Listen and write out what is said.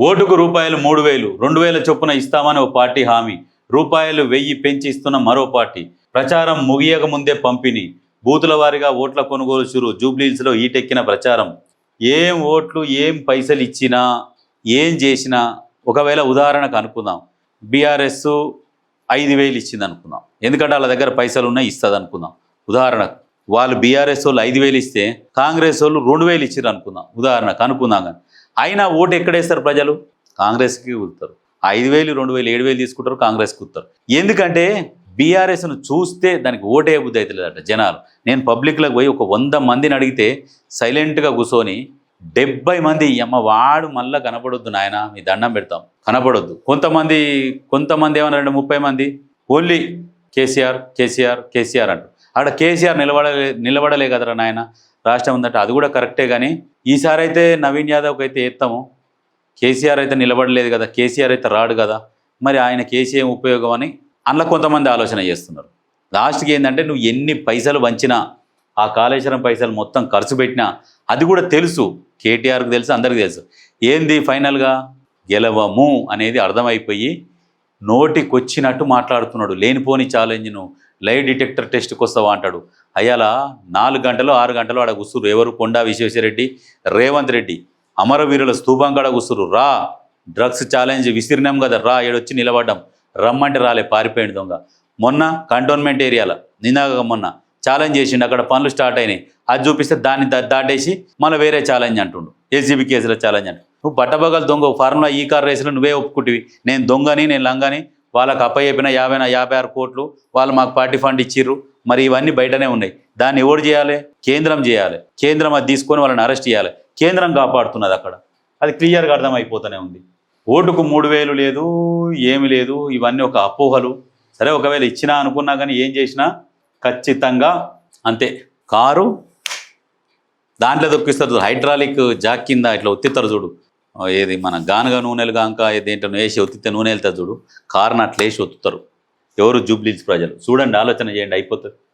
ఓటుకు రూపాయలు 3,000 2,000 చొప్పున ఇస్తామని ఓ పార్టీ హామీ, రూపాయలు 1,000 పెంచి ఇస్తున్న మరో పార్టీ, ప్రచారం ముగియక ముందే పంపిణీ, బూతుల వారీగా ఓట్ల కొనుగోలు చురు, జూబ్లీహిల్స్లో ఈటెక్కిన ప్రచారం. ఏం ఓట్లు ఏం పైసలు ఇచ్చినా ఏం చేసినా, ఒకవేళ ఉదాహరణకు అనుకుందాం, బీఆర్ఎస్ 5,000 ఇచ్చింది అనుకుందాం, ఎందుకంటే వాళ్ళ దగ్గర పైసలు ఉన్నాయి ఇస్తుంది అనుకుందాం. ఉదాహరణకు వాళ్ళు బీఆర్ఎస్ వాళ్ళు 5,000 ఇస్తే కాంగ్రెస్ వాళ్ళు 2,000 ఇచ్చారు అనుకుందాం, ఉదాహరణకు అనుకుందాం. కానీ అయినా ఓటు ఎక్కడేస్తారు ప్రజలు? కాంగ్రెస్కి కూర్తారు. 5,000 2,000 7,000 తీసుకుంటారు, కాంగ్రెస్కి కూర్తారు. ఎందుకంటే బీఆర్ఎస్ను చూస్తే దానికి ఓటే బుద్ధి అవుతుందట జనాలు. నేను పబ్లిక్లోకి పోయి ఒక 100 మందిని అడిగితే సైలెంట్గా కూర్చొని 70 మంది అమ్మ వాడు మళ్ళీ కనపడొద్దు నాయన మీ దండం పెడతాం కనపడొద్దు. కొంతమంది ఏమన్నారంటే 30 మంది ఓన్లీ కేసీఆర్ కేసీఆర్ కేసీఆర్ అంటూ. అక్కడ కేసీఆర్ నిలబడలే కదరా నాయన, రాష్ట్రం ఉందంటే అది కూడా కరెక్టే. కానీ ఈసారి అయితే నవీన్ యాదవ్కి అయితే ఎత్తాము, కేసీఆర్ అయితే నిలబడలేదు కదా, కేసీఆర్ అయితే రాడు కదా, మరి ఆయన కేసీఆర్ ఉపయోగం అని అందులో కొంతమంది ఆలోచన చేస్తున్నారు. లాస్ట్కి ఏంటంటే నువ్వు ఎన్ని పైసలు వంచినా, ఆ కాళేశ్వరం పైసలు మొత్తం ఖర్చు పెట్టినా అది కూడా తెలుసు, కేటీఆర్కి తెలుసు, అందరికీ తెలుసు. ఏంది ఫైనల్గా గెలవము అనేది అర్థమైపోయి నోటికొచ్చినట్టు మాట్లాడుతున్నాడు. లేనిపోని ఛాలెంజ్ను లైవ్ డిటెక్టర్ టెస్ట్కి వస్తావా అంటాడు. అయ్యాల 4 గంటలు 6 గంటలు ఆడ కూర్చురు. ఎవరు? కొండా విశ్వేశ్వరరెడ్డి, రేవంత్ రెడ్డి, అమరవీరుల స్తూపం కాడ కూర్చురు. రా డ్రగ్స్ ఛాలెంజ్ విసిరినాం కదా, రా ఏడొచ్చి నిలబడ్డాం, రమ్మంటే రాలే, పారిపోయింది దొంగ. మొన్న కంటోన్మెంట్ ఏరియాలో మొన్న ఛాలెంజ్ చేసిండు, అక్కడ పనులు స్టార్ట్ అయినాయి, అది చూపిస్తే దాన్ని దాటేసి మళ్ళీ వేరే ఛాలెంజ్ అంటుండు, ఏసీబీ కేసులో ఛాలెంజ్ అంటు. నువ్వు పట్టబగలు దొంగ, ఫార్ములా ఈ కార్ రేసులో నువ్వే ఒప్పుకుంటివి, నేను దొంగని నేను లంగని, వాళ్ళకి అప్పయ్యపిన 56 కోట్లు, వాళ్ళు మాకు పార్టీ ఫండ్ ఇచ్చిర్రు. మరి ఇవన్నీ బయటనే ఉన్నాయి. దాన్ని ఎవరు చేయాలి? కేంద్రం చేయాలి. కేంద్రం అది తీసుకొని వాళ్ళని అరెస్ట్ చేయాలి. కేంద్రం కాపాడుతున్నది అక్కడ, అది క్లియర్గా అర్థమైపోతూనే ఉంది. ఓటుకు 3,000 లేదు, ఏమి లేదు, ఇవన్నీ ఒక అపోహలు. సరే ఒకవేళ ఇచ్చినా అనుకున్నా కానీ ఏం చేసినా ఖచ్చితంగా అంతే. కారు దాంట్లో దొక్కిస్తారు, హైడ్రాలిక్ జాక్ కింద ఇట్లా ఒత్తిస్తారు చూడు, ఏది మన గానుగా నూనెలు గాంక దేంట్లో వేసి ఒత్తితే నూనె వెళ్తారు చూడు, కారుని అట్లా వేసి ఒత్తుతారు. ఎవరు? జూబ్లీహిల్స్ ప్రజలు. చూడండి, ఆలోచన చేయండి, అయిపోతుంది.